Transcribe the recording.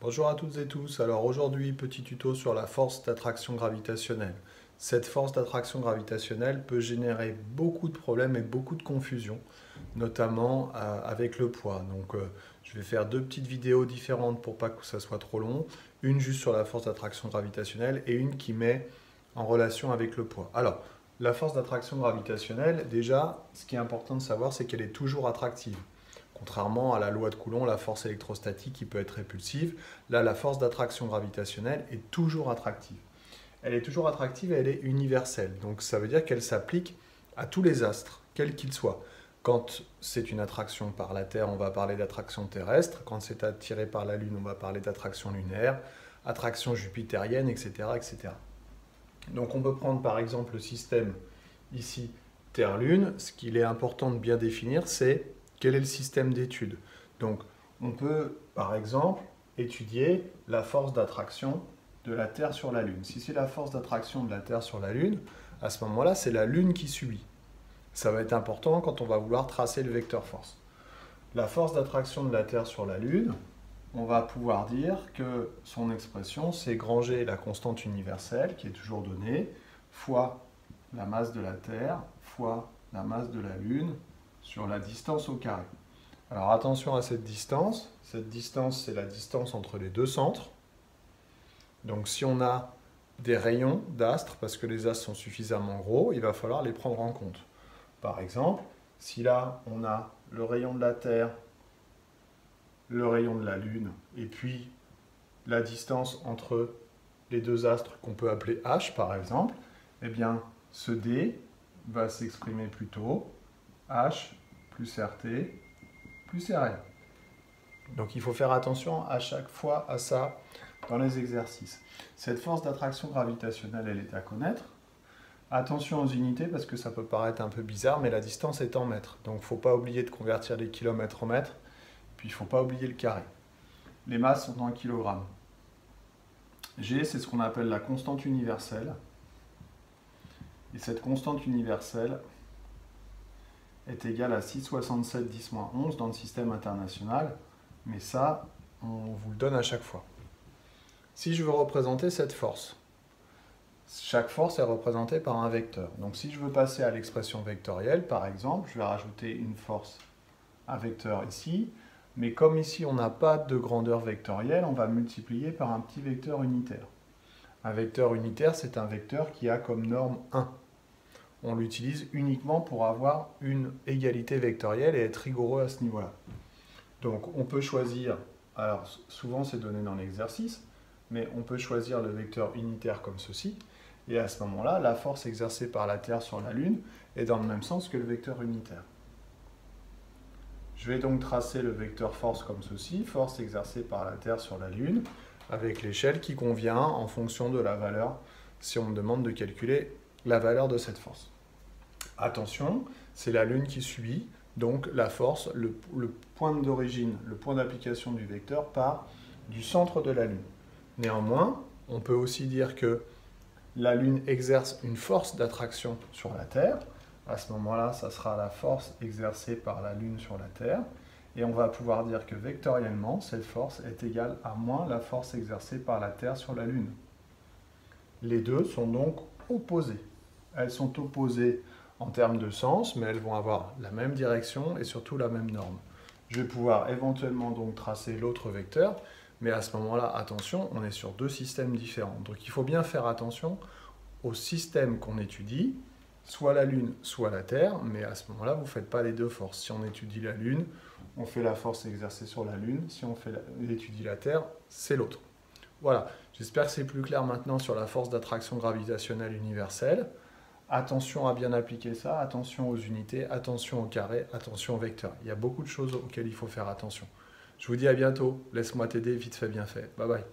Bonjour à toutes et tous. Alors aujourd'hui, petit tuto sur la force d'attraction gravitationnelle. Cette force d'attraction gravitationnelle peut générer beaucoup de problèmes et beaucoup de confusion, notamment avec le poids. Donc je vais faire deux petites vidéos différentes pour pas que ça soit trop long. Une juste sur la force d'attraction gravitationnelle et une qui met en relation avec le poids. Alors, la force d'attraction gravitationnelle, déjà, ce qui est important de savoir, c'est qu'elle est toujours attractive. Contrairement à la loi de Coulomb, la force électrostatique qui peut être répulsive, là la force d'attraction gravitationnelle est toujours attractive. Elle est toujours attractive et elle est universelle. Donc ça veut dire qu'elle s'applique à tous les astres, quels qu'ils soient. Quand c'est une attraction par la Terre, on va parler d'attraction terrestre. Quand c'est attiré par la Lune, on va parler d'attraction lunaire, attraction jupitérienne, etc., etc. Donc on peut prendre par exemple le système ici Terre-Lune. Ce qu'il est important de bien définir, c'est quel est le système d'étude. Donc, on peut, par exemple, étudier la force d'attraction de la Terre sur la Lune. Si c'est la force d'attraction de la Terre sur la Lune, à ce moment-là, c'est la Lune qui subit. Ça va être important quand on va vouloir tracer le vecteur force. La force d'attraction de la Terre sur la Lune, on va pouvoir dire que son expression, c'est granger la constante universelle, qui est toujours donnée, fois la masse de la Terre, fois la masse de la Lune, sur la distance au carré. Alors attention à cette distance. Cette distance, c'est la distance entre les deux centres. Donc si on a des rayons d'astres, parce que les astres sont suffisamment gros, il va falloir les prendre en compte. Par exemple, si là, on a le rayon de la Terre, le rayon de la Lune, et puis la distance entre les deux astres qu'on peut appeler H, par exemple, eh bien, ce D va s'exprimer plutôt H plus RT plus RL. Donc il faut faire attention à chaque fois à ça dans les exercices. Cette force d'attraction gravitationnelle, elle est à connaître. Attention aux unités parce que ça peut paraître un peu bizarre, mais la distance est en mètres. Donc il ne faut pas oublier de convertir les kilomètres en mètres. Puis il ne faut pas oublier le carré. Les masses sont en kilogrammes. G, c'est ce qu'on appelle la constante universelle. Et cette constante universelle est égale à 6,67 10-11 dans le système international, mais ça, on vous le donne à chaque fois. Si je veux représenter cette force, chaque force est représentée par un vecteur. Donc si je veux passer à l'expression vectorielle, par exemple, je vais rajouter une force, un vecteur ici, mais comme ici on n'a pas de grandeur vectorielle, on va multiplier par un petit vecteur unitaire. Un vecteur unitaire, c'est un vecteur qui a comme norme 1. On l'utilise uniquement pour avoir une égalité vectorielle et être rigoureux à ce niveau-là. Donc on peut choisir, alors souvent c'est donné dans l'exercice, mais on peut choisir le vecteur unitaire comme ceci, et à ce moment-là, la force exercée par la Terre sur la Lune est dans le même sens que le vecteur unitaire. Je vais donc tracer le vecteur force comme ceci, force exercée par la Terre sur la Lune, avec l'échelle qui convient en fonction de la valeur, si on me demande de calculer la valeur de cette force. Attention, c'est la Lune qui subit, donc la force, le point d'origine, le point d'application du vecteur part du centre de la Lune. Néanmoins, on peut aussi dire que la Lune exerce une force d'attraction sur la Terre. À ce moment-là, ça sera la force exercée par la Lune sur la Terre. Et on va pouvoir dire que vectoriellement, cette force est égale à moins la force exercée par la Terre sur la Lune. Les deux sont donc opposées. Elles sont opposées en termes de sens, mais elles vont avoir la même direction et surtout la même norme. Je vais pouvoir éventuellement donc tracer l'autre vecteur, mais à ce moment-là, attention, on est sur deux systèmes différents. Donc il faut bien faire attention au système qu'on étudie, soit la Lune, soit la Terre, mais à ce moment-là, vous ne faites pas les deux forces. Si on étudie la Lune, on fait la force exercée sur la Lune. Si on étudie la Terre, c'est l'autre. Voilà, j'espère que c'est plus clair maintenant sur la force d'attraction gravitationnelle universelle. Attention à bien appliquer ça, attention aux unités, attention au carré, attention au vecteur. Il y a beaucoup de choses auxquelles il faut faire attention. Je vous dis à bientôt, laisse-moi t'aider, vite fait, bien fait. Bye bye.